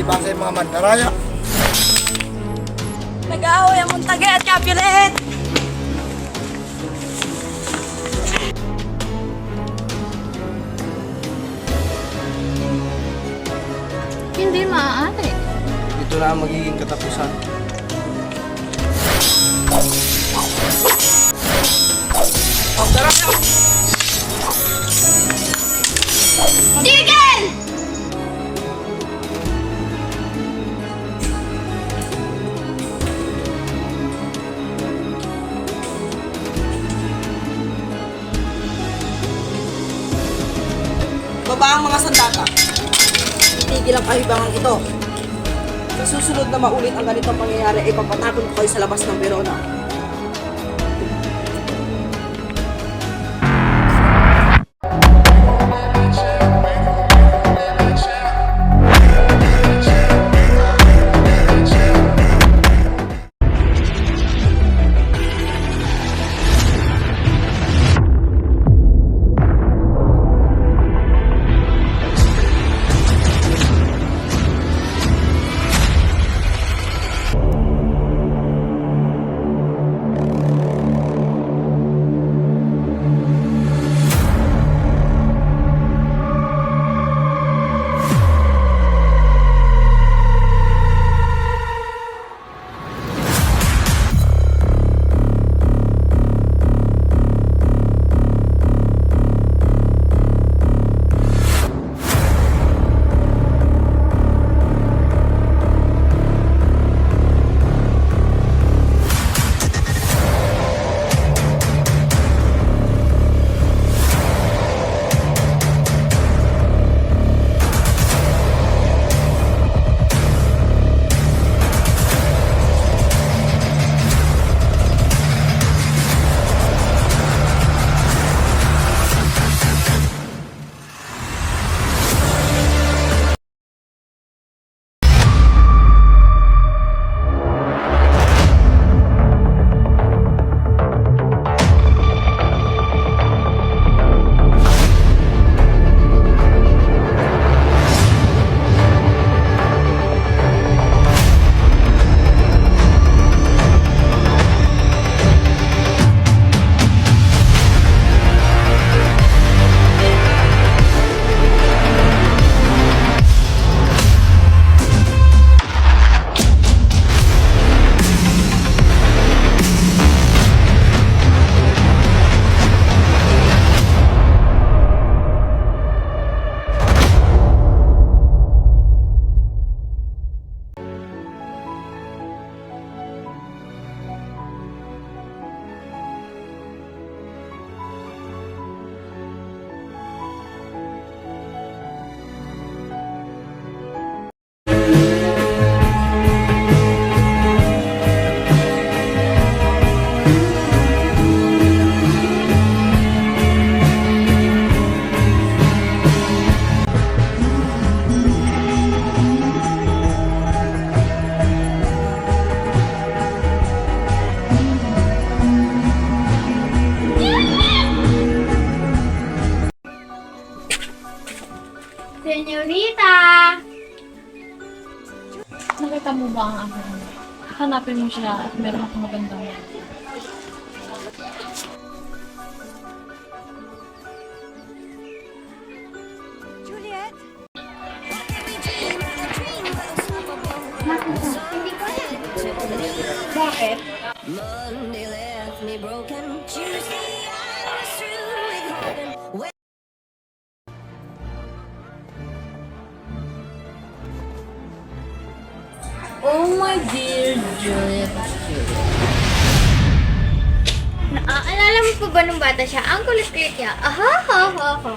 base mga mandaraya. Nag-aaway ang Montague at Capulet! Hindi maaari. Ito na ang magiging katapusan. Tigil! Baba ang mga sandata. Tigil ang kahibangan ito. Sa susunod na maulit ang ganitong pangyayari ay papatapon ko kayo sa labas ng Verona. Senyorita! Nakita mo ba ang aking? Hanapin mo siya at meron akong magandang yan. Juliet? Hindi ko yan. Bakit? Monday left me broken. Tuesday I was through with hoping. Oh my dear Juliet. Naaalala mo pa ba nung bata siya? Ang kulit-kulit niya. Aha, ha, ha, ha.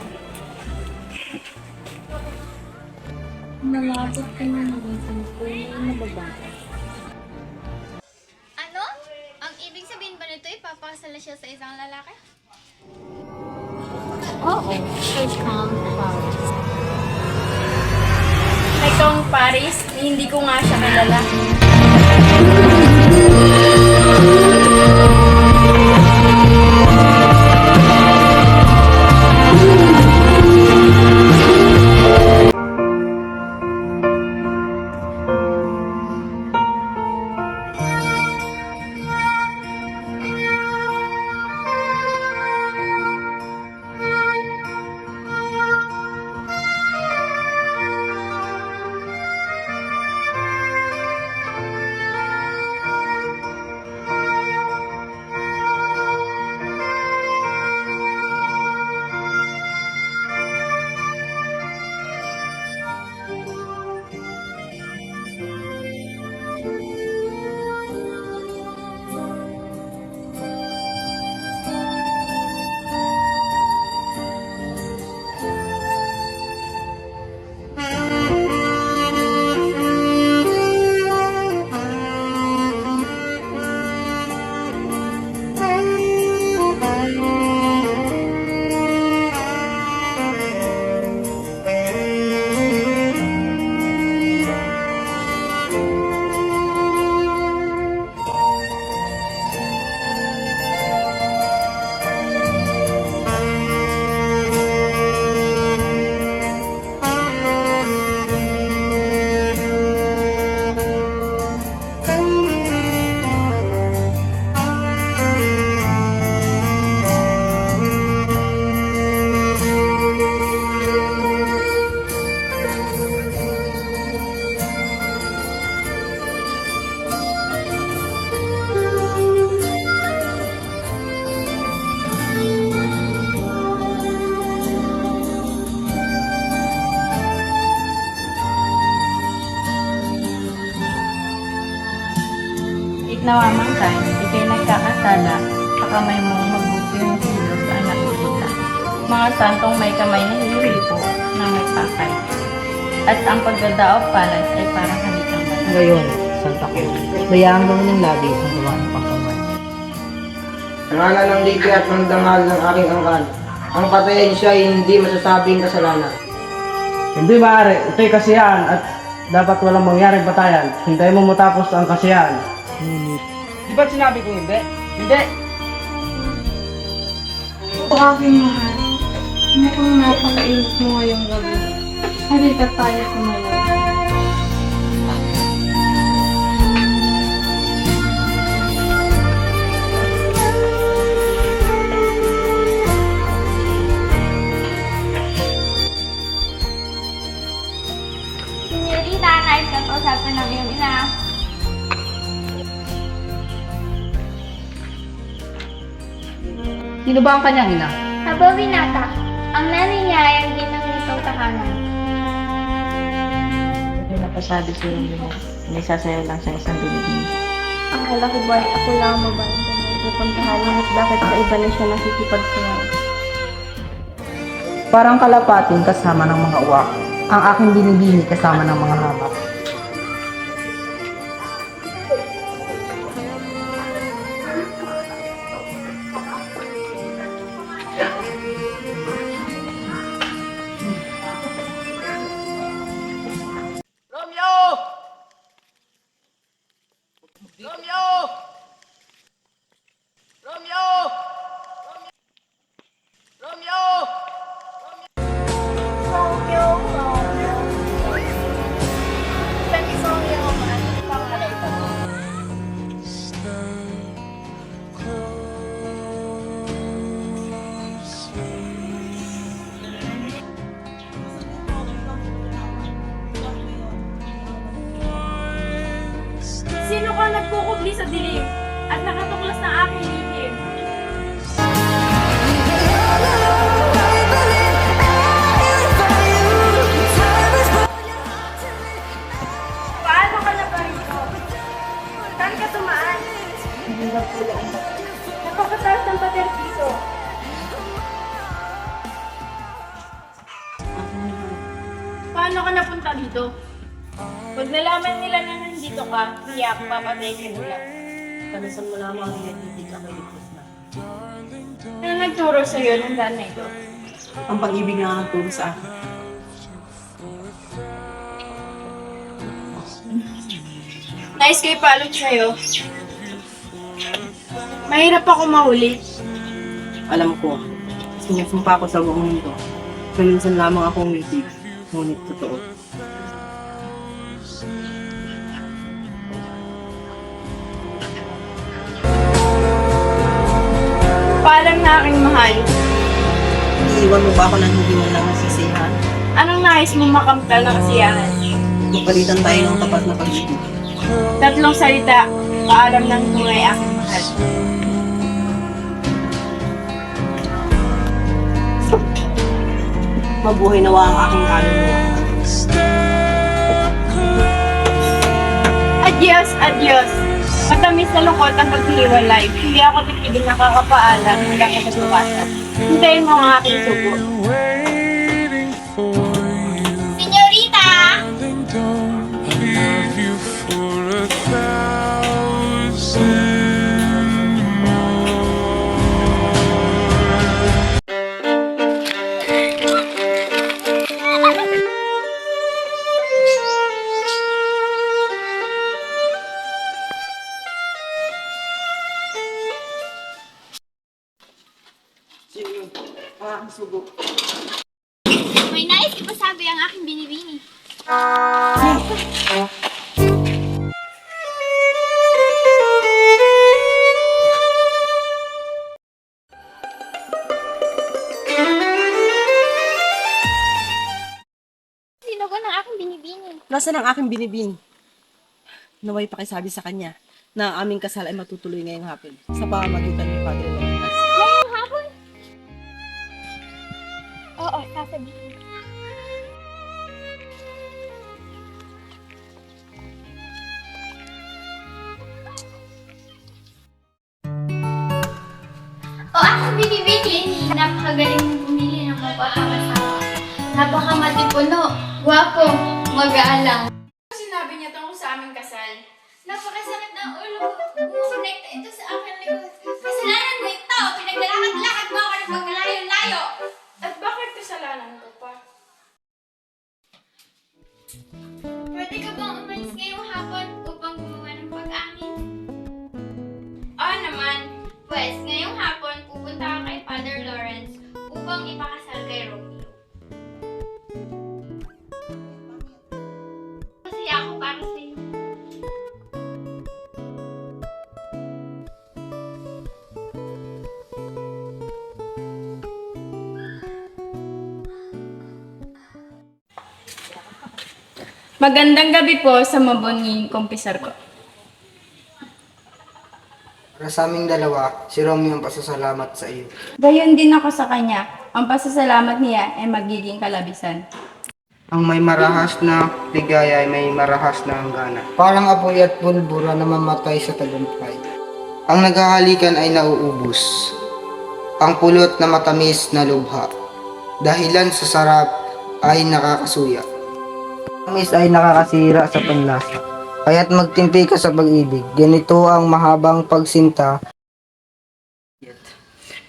Malapit ka na nagising ko na babae. Ano? Ang ibig sabihin ba nito, ipapakasal na siya sa isang lalaki? Oo. Kay Kang Paris. Kay Kang Paris? Hindi ko nga siya kilala. Nawamangkan, ikay nagkakasala, sa kamay mong mabuti yung kilos ang nakikita. Mga santong may kamay na hihiripo na may pakay. At ang pagdadaop palas ay parang halikang mata. Ngayon, Santa Cruz, bayaan mo ng labi ang gawa ng pagkaman. Ang ngalan ng lipi at ng dangal ng aking angkan. Ang patayan siya ay hindi masasabing kasalanan. Hindi maaari, ito'y kasiyahan at dapat walang mangyaring batayan. Hintayin mo matapos ang kasiyahan. Di ba't sinabi kong hindi? Hindi! O aking mahal, mukhang napakainit mo ngayong gabi. Halika tayo kumalaw. Senyorita, nais kang kausapin ng iyong ina. Sino ba ang kanyang ina? Aba, binata. Ang nanay niya ay ang ginang nitong tahanan. Hindi napasabi sa iyo nila. May sasayaw lang sa isang binigin. Ang halaki ba ay ako lang mabalang na pupuntahan at bakit sa iba na siya nakikipagsayaw? Parang kalapatin kasama ng mga uwak. Ang aking binibini kasama ng mga habak. Romeo! Romeo! Romeo! Romeo! Romeo, Romeo. Isang isang iyong man, pangalay ko. Sino ka nagkukubli sa dilim at nakatuklas ng aking lihim? Paano ka na ba rito? Saan ka tumaan? Napakataas ng pader dito. Paano ka napunta dito? Pag nalaman nila na nandito ka, tiyak, papatay ka nila. Kanasan mo lamang ang nagtitig ako ligtas na. Ano nagturo sa'yo ng daan na ito? Ang pag-ibig na nagturo sa akin. Nais ko ipaalot sa'yo. Mahirap ako mahuli. Alam ko, sinasumpa ko sa buong mundo. Paminsan lamang akong ngiti, ngunit totoo. Paalam na aking mahal. Iiwan mo ba ako ng hindi mo lang nasisiyahan? Anong nais mong makamtal na kasiyahan? Magpalitan tayo ng tapat na pag-ibig. Tatlong salita, paalam ng tunay aking mahal. Mabuhay nawa ang aking kaluluwa. Adios, adios. Matamis na lungkot ang paghihiwalay. Hindi ako titigil nakakapaalam hanggang katagupasan. Hintayin mo ang aking sugo. Senyorita! Sige, ang aking sugo. May nais ipasabi ang aking binibini. Sinugo ng aking binibini. Nasaan ang aking binibini? Naway pakisabi sa kanya na ang aming kasal ay matutuloy ngayong hapon sa pamamagitan ni Padre Lorenz. Ngayong hapon? Oo, sasabihin. Vicky, napakagaling mong pumili ng magpapakasama. Napakamatipolo, gwapo, mag-aalang. Sinabi niya tungkol sa aming kasal. Napakasakit ng ulo ko. Kumonekta ito sa aking likod. Kasalanan mo ito! Pinaglalakad-lakad mo ako ng maglayo-layo! At bakit kasalanan ko pa? Pwede ka bang umalis ngayong hapon upang gumawa ng pag-amin? Oo naman. Pwes, ngayong hapon pupunta ka kay Father Lawrence upang ipakasal kay Romeo. Kasi ako para sa iyo. Magandang gabi po sa mabuninging kumpisar ko. Para sa aming dalawa, si Romeo ang pasasalamat sa iyo. Gayon din ako sa kanya. Ang pasasalamat niya ay magiging kalabisan. Ang may marahas na ligaya ay may marahas na hanggana. Parang apoy at pulbura na mamatay sa tagumpay. Ang naghahalikan ay nauubos. Ang pulot na matamis na lubha. Dahilan sa sarap ay nakakasuya. Tamis ay nakakasira sa panlasa. Kaya't magtimpi ka sa pag-ibig. Ganito ang mahabang pagsinta.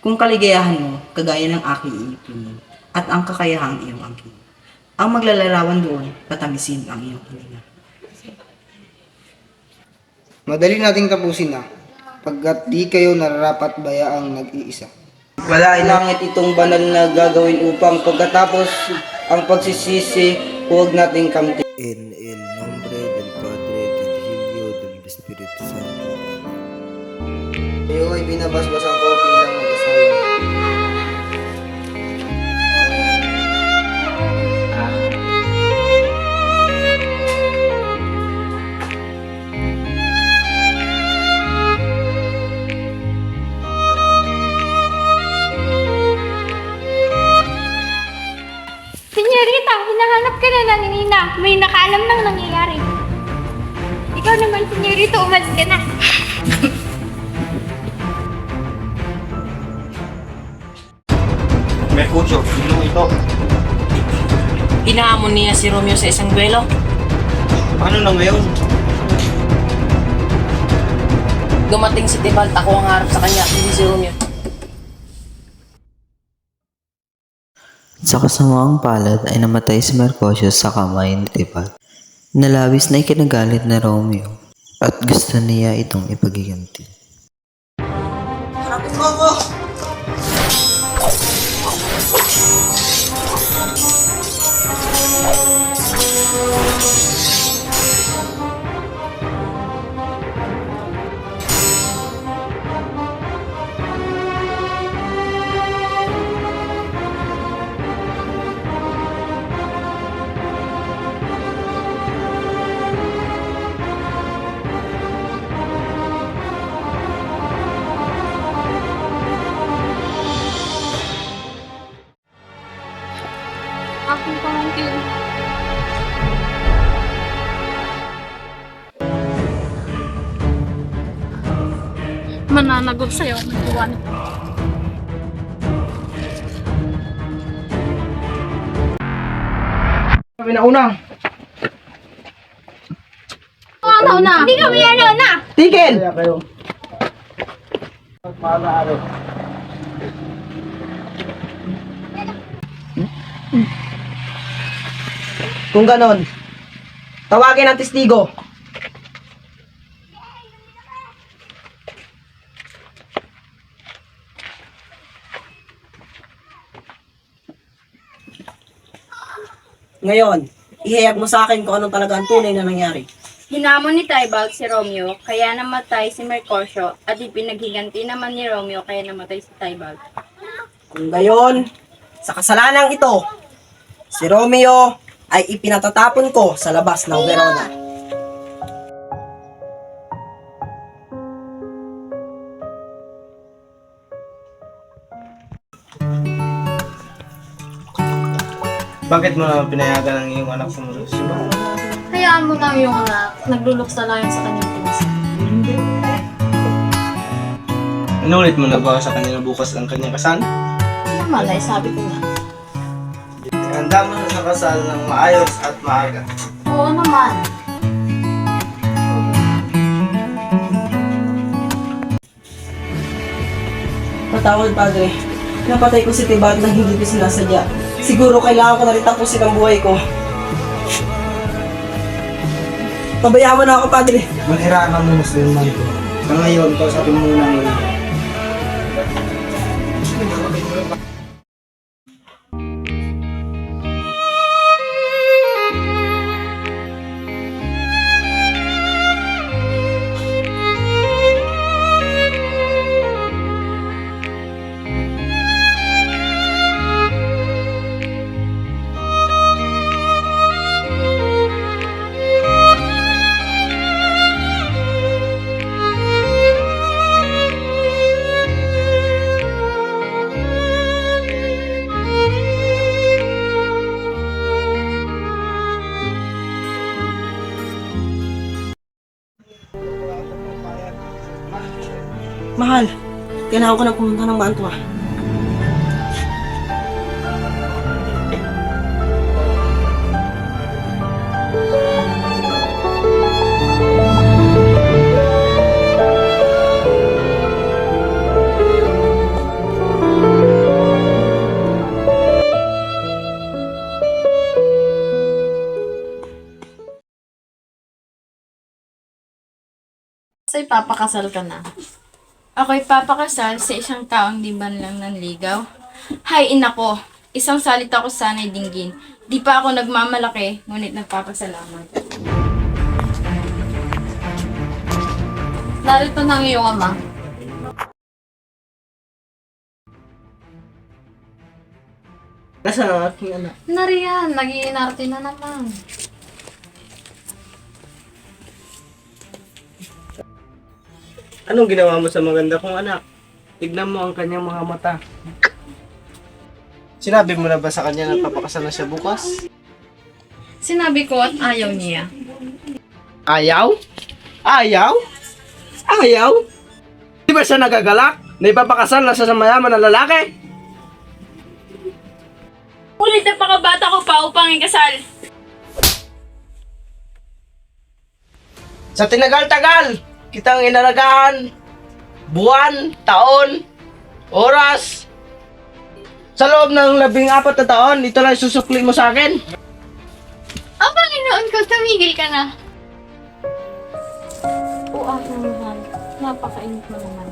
Kung kaligayahan mo, kagaya ng aking iipinin, at ang kakayahang iyong angkin. Ang maglalarawan doon, patamisin ang iyong hininga. Madali nating tapusin na, pagkat di kayo nararapat bayaang nag-iisa. Wala ay langit itong banal na gagawin upang pagkatapos ang pagsisisi, huwag nating kamtin. En el nombre del Padre, del Hijo, del Espíritu Santo. Kayo ay binabasbasan ko bilang mag-asawa. Senyorita, hinahanap ka na ni Nina. May nakaalam ng nangyayari. Ikaw naman, senyorita, umalis ka na. Mercurio, sino ito? Hinahamon niya si Romeo sa isang duelo. Paano na ngayon? Dumating si Tybalt, ako ang harap sa kanya, hindi si Romeo. Sa kasamaang palad ay namatay si Mercutio sa kamay ni Tybalt. Nalabis na ikinagalit na Romeo at gusto niya itong ipagiganti. Harapin mo ako! Aking pamangkin. Mananagot sa'yo ang tuwan. Kami na una. Hindi kami na! Tigil! Kung ganon, tawagin ang testigo. Ngayon, ihayag mo sa akin kung anong talaga ang tunay na nangyari. Hinamon ni Tybalt si Romeo, kaya namatay si Mercutio, at ipinaghiganti naman ni Romeo, kaya namatay si Tybalt. Kung gayon, sa kasalanang ito, si Romeo ay ipinatatapon ko sa labas ng Verona. Bakit mo na pinayagan ang iyong anak sa simba? Hayaan mo lang yung anak. Nagluluksa lang yun sa kanyang pinsan. Inulit mo na ba sa kanya na bukas ang kanyang kasal? Malay, sabi ko na. Handa mo na sa kasal ng maayos at maaga. Oo naman. Patawad, Padre. Napatay ko si Tibat nang hindi ko sinasadya. Siguro kailangan ko na rin tapusin ang buhay ko. Pabayaan mo na ako, Padre. Maniraman mo Muslim man ko. Sa ngayon, kausapin mo na ngayon. Mahal, kailangan ko na pumunta ng Mantua. Sa'y papakasal ka na. Ako'y papakasal sa isang taong di man lang nanligaw. Hay, inako, isang salita ko sana'y dinggin. Di pa ako nagmamalaki, ngunit nagpapasalamat. Narito na ang iyong ama. Nasaan ang aking anak? Nariyan, nag-iinarte na naman. Anong ginawa mo sa maganda kong anak? Tignan mo ang kanyang mga mata. Sinabi mo na ba sa kanya na papakasal na siya bukas? Sinabi ko at ayaw niya. Ayaw? Ayaw? Ayaw? Di ba siya nagagalak? Na ipapakasal na siya sa mayaman na lalaki? Ulit na pakabata ko pa upang ikasal. Sa tinagal-tagal, kitang inalagaan, buwan, taon, oras. Sa loob ng 14 na taon, ito lang susukli mo sa akin. Ang Panginoon ko, tumigil ka na. O aking mahal, napakainit mo naman.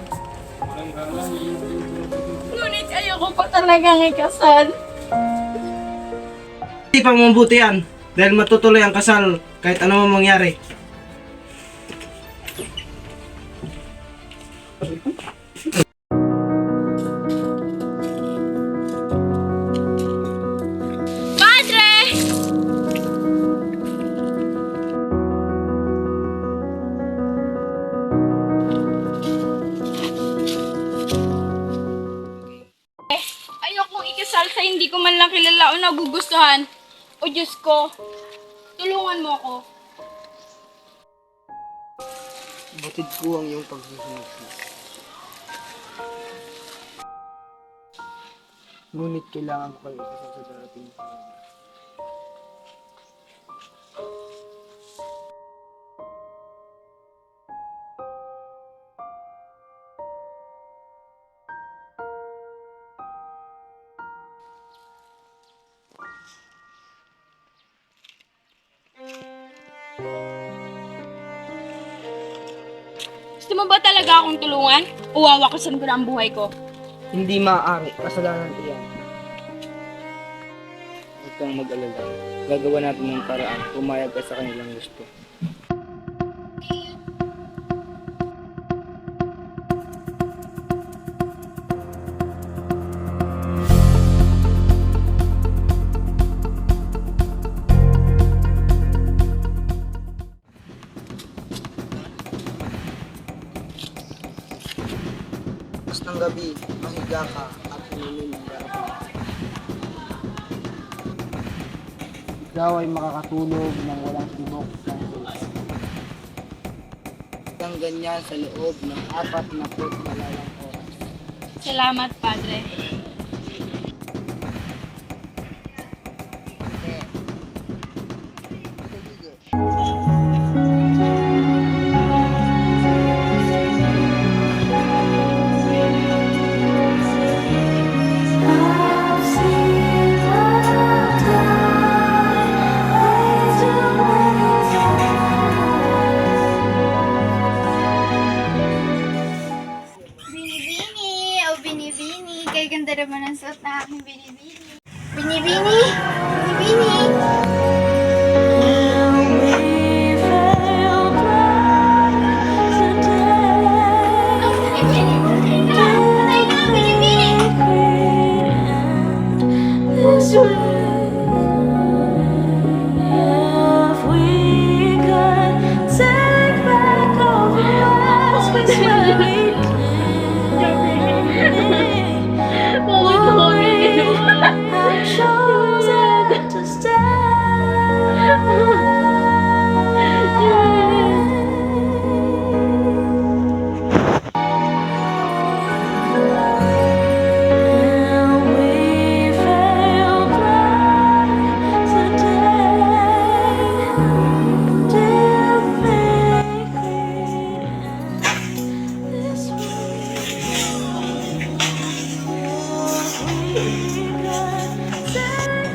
Ngunit ayoko pa talagang ikasal. Hindi pa mabuti yan, dahil matutuloy ang kasal kahit ano man mangyari. Padre! Ayokong ikasal sa hindi ko man lang kilala o nagugustuhan. O Diyos ko, tulungan mo ako. Batid ko ang iyong pagsusunod. Ngunit kailangan ko kayo ikasal sa darating na panahon. Gusto mo ba talaga akong tulungan? O wawakasan ko na ang buhay ko? Hindi maaari, kasalanan iyan. Huwag kang mag-alala. Gagawa natin ng paraan, pumayag ka sa kanilang gusto. Bastang gabi, mahiga ka at hinimin ang garapan. Ikaw ay makakatulog ng walang tibok ng tulad. Hanggang ganyan sa loob ng 4 na malalang oras. Salamat, Padre. Binibini! Oh, binibini! Kaya ganda naman ang suot na aking binibini. Binibini! Binibini!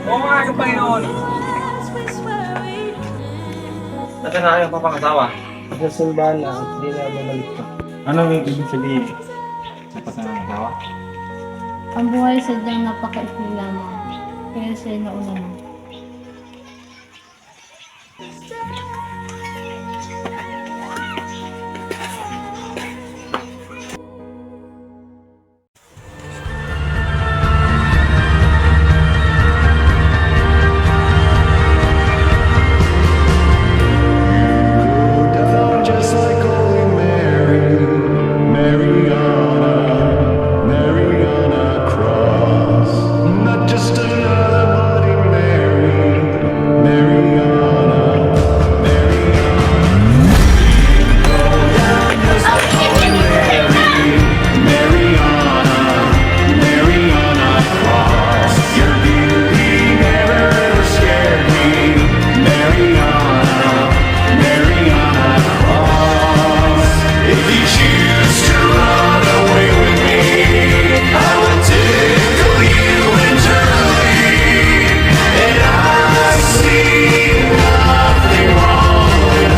Oo nga, yung Panginoon. Saan na kayong papakasawa? Sa simbahan na, hindi na bumalik pa. Ano yung ibig sabihin? Dapat na nangasawa? Ang buhay sadyang napakaikli lamang. Kaya siya nauna mo. Just like Holy Mary, Mariana Cross. Not just another Bloody Mary, Mariana. Mariana Cross. Your beauty never ever scared me, Mariana Cross. If you choose to run away with me, I will tickle you internally, and I see nothing wrong with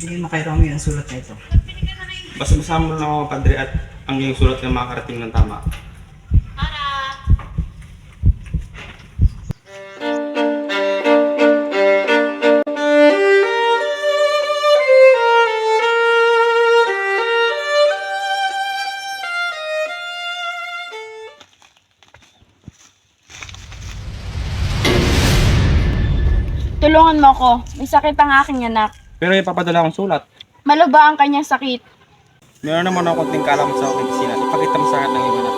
Bigyan mo kay Romeo ang sulat na ito. Basta-basa mo lang ako, Padre, at ang iyong sulat na makarating ng tama. Tulungan mo ako. May sakit ang aking anak. Pero ipapadala akong sulat. Malaba ang kanyang sakit. Meron naman ako konting kalaman sa opisina. Ipakita mo sa akin ng iba na.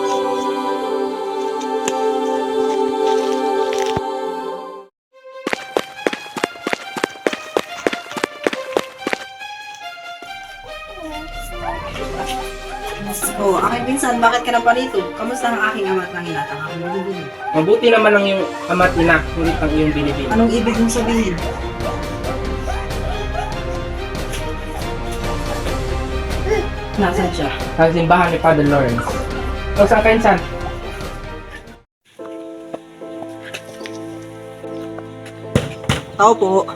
Oh, aking pinsan, bakit ka na pa rito? Kamusta ang aking ama at nanginat ang aking binibini? Mabuti naman ang iyong ama at ina, ngunit ang iyong binibini. Anong ibig mong sabihin? Nasaan siya? Sa simbahan ni Father Lawrence. O saan kayo, San? Tao po.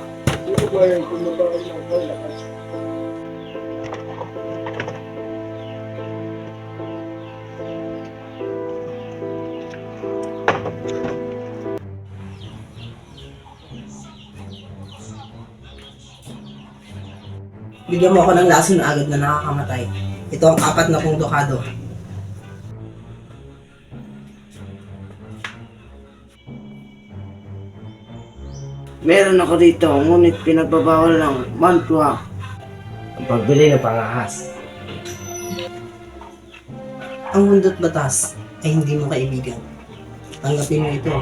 Bigyan mo ako ng lason na agad na nakakamatay. Ito ang 40 dukado. Meron ako dito, ngunit pinagbabawal ng mantua ang pagbili ng pangahas. Ang mundo't batas ay hindi mo kaibigan. Tanggapin mo ito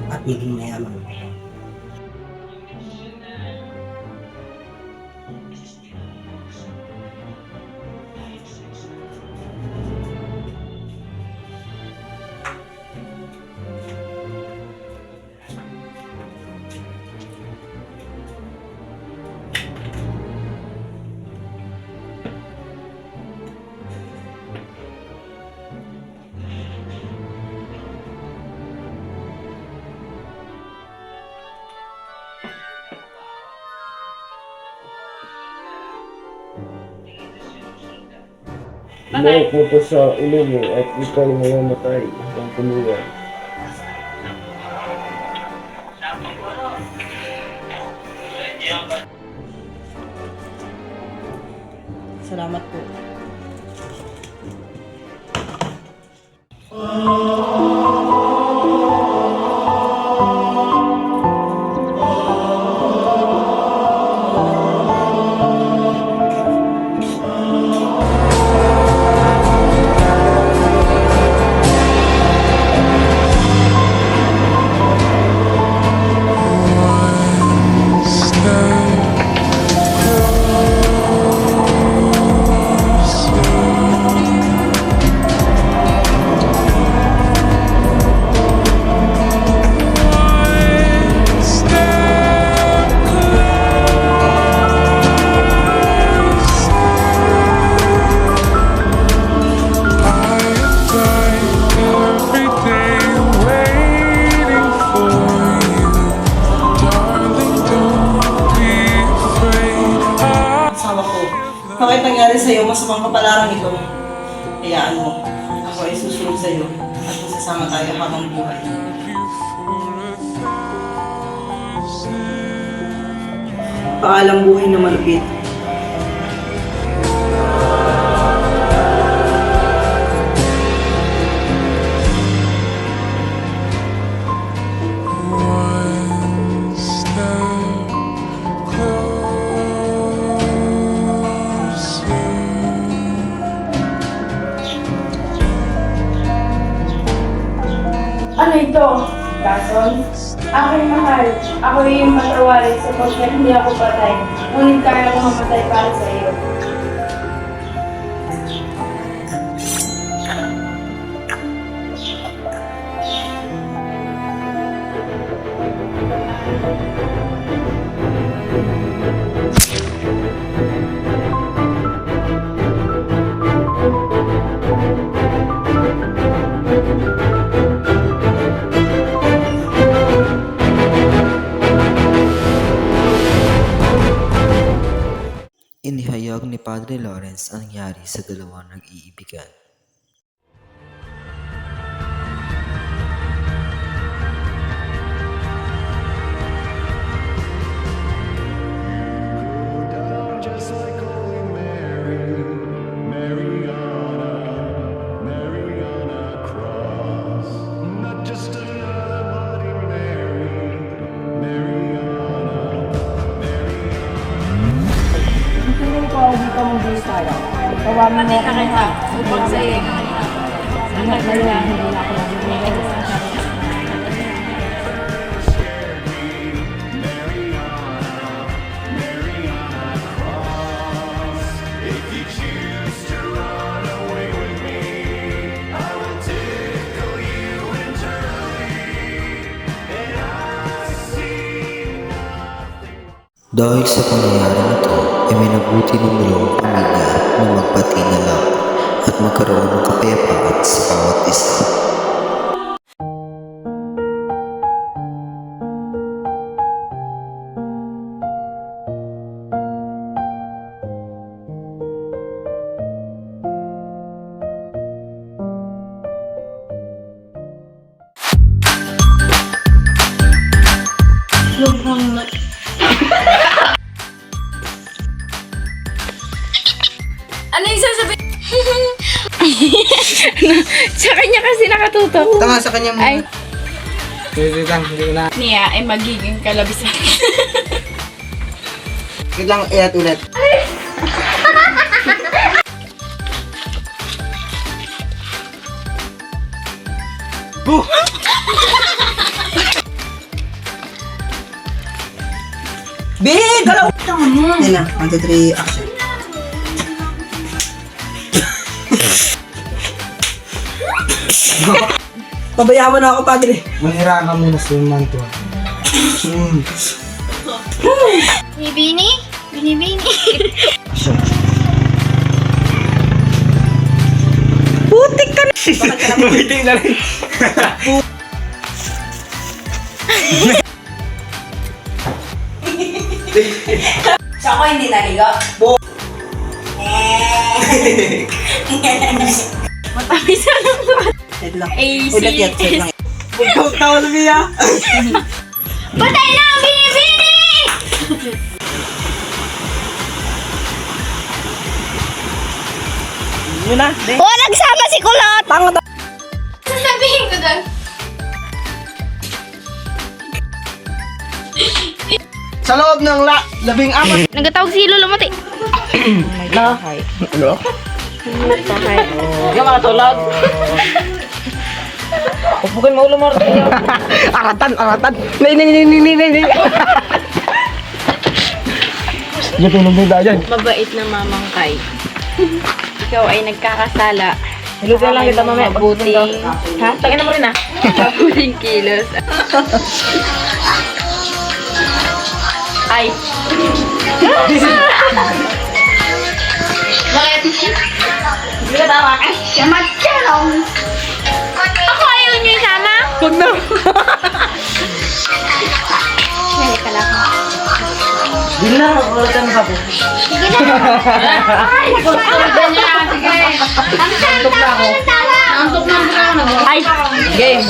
at maging mayaman. Umuupo ko sa ulo mo at ikaw mamamatay ng tuluyan. Salamat po. Every day waiting for you, darling. Don't be afraid. Asawa ko, bakit nangyari sa'yo masamang kapalarang ito? Hayaan mo, ako ay susunod sa'yo at masasama tayo habang buhay. Paalang buhay na malupit. One step closer. Ano ito? Lason? Aking mahal, ako yung matawarin sapagkat hindi ako patay. Ngunit kaya ko mamatay para sa iyo. Inihayag ni Padre Lawrence ang nangyari sa dalawang nag-iibigan. Just like Holy Mary, Mariana Cross. Not just another Bloody Mary, Mariana. Tingin ko hindi ka mong tayo. Tawanan mo ako ng ha. Upag sa iyo. Ingat na yun, hindi na ako nabibigay. Dahil sa pangyayari na ito, ay may nabuti ng dalawang pamilya na magpati na lang at magkaroon ng kapayapaan sa bawat isa. Sa kanya kasi nakatutok. Tama sa kanya Ay, muna. Wait lang, hindi na. niya ay magiging kalabisan. Wait lang, iat ulit. Big! Galaw! Yan na. 1, 2, 3, action. Pabayaan mo na ako, padre. Manira ka muna sa manto. Binibini? Binibini? Putik ka na! Bumiting na rin. Siya ako hindi naligo. Matamis na lang. Wait lang. AC. Ulit yan, wait lang. Ikaw tawal mo ya. Patay na ang binibini! Yun na, de. O, nagsama si Kulot! Tanga ba? Sasabihin ko doon. Sa loob ng 14. Nagatawag si Lolo Mati. Yung mga tulog. Upukin mo ulo mo. Aratan. Nay. Diyan tulong mo dyan. Mabait na mamang Kai. Ikaw ay nagkakasala. Hilugan lang kita mamaya. Mabuting. Ha? Tangin na mo rin ah. Mabuting kilos. Ay. Bakit? Hindi ka tawa ka. Ako ayaw niyo isama? Huwag na. Hindi ka lang. Hindi na. Wala ka na sabi. Sige na. Ay, Tulog niya. Sige. ang tawa. Antok na ako. Ay. Game.